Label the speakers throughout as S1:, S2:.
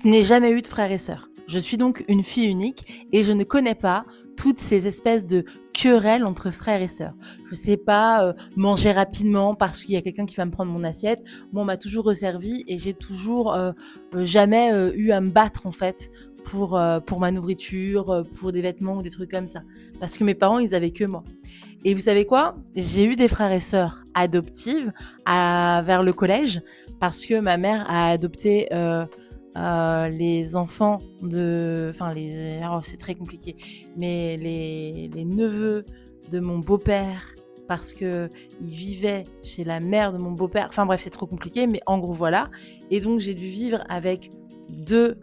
S1: Je n'ai jamais eu de frères et sœurs. Je suis donc une fille unique et je ne connais pas toutes ces espèces de querelles entre frères et sœurs. Je sais pas, manger rapidement parce qu'il y a quelqu'un qui va me prendre mon assiette. Moi, on m'a toujours resservi et j'ai toujours, jamais, eu à me battre en fait pour ma nourriture, pour des vêtements ou des trucs comme ça. Parce que mes parents, ils avaient que moi. Et vous savez quoi? J'ai eu des frères et sœurs adoptives vers le collège parce que ma mère a adopté les enfants enfin oh, c'est très compliqué, mais les neveux de mon beau-père parce que ils vivaient chez la mère de mon beau-père. Enfin bref, c'est trop compliqué, mais en gros voilà. Et donc j'ai dû vivre avec deux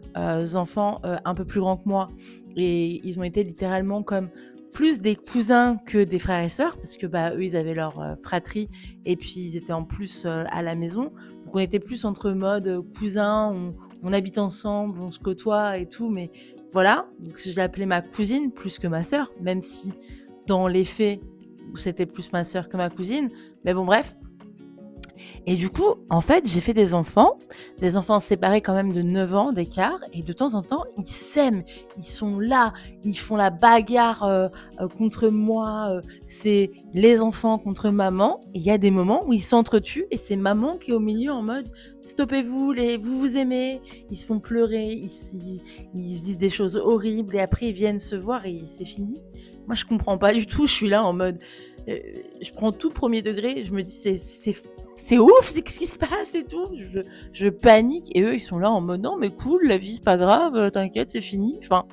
S1: enfants un peu plus grands que moi et ils ont été littéralement comme plus des cousins que des frères et sœurs parce que bah eux ils avaient leur fratrie et puis ils étaient en plus à la maison, donc on était plus entre mode cousins, on habite ensemble, on se côtoie et tout, mais voilà, donc je l'appelais ma cousine plus que ma sœur, même si dans les faits c'était plus ma sœur que ma cousine, mais bon bref. Et du coup, en fait, j'ai fait des enfants séparés quand même de 9 ans d'écart et de temps en temps, ils s'aiment, ils sont là, ils font la bagarre, contre moi, c'est les enfants contre maman et il y a des moments où ils s'entretuent et c'est maman qui est au milieu en mode: «Stoppez-vous vous vous aimez». Ils se font pleurer, ils se disent des choses horribles et après ils viennent se voir et c'est fini. Moi, je comprends pas du tout, je suis là en mode, heu, je prends tout premier degré, je me dis: «C'est ouf, qu'est-ce qui se passe et tout?» Je panique et eux, ils sont là en mode: «Non mais cool, la vie c'est pas grave, t'inquiète, c'est fini». Enfin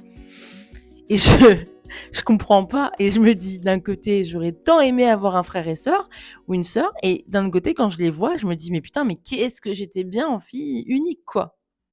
S1: et je comprends pas et je me dis d'un côté, j'aurais tant aimé avoir un frère et sœur ou une sœur et d'un autre côté, quand je les vois, je me dis: «Mais putain, mais qu'est-ce que j'étais bien en fille unique, quoi».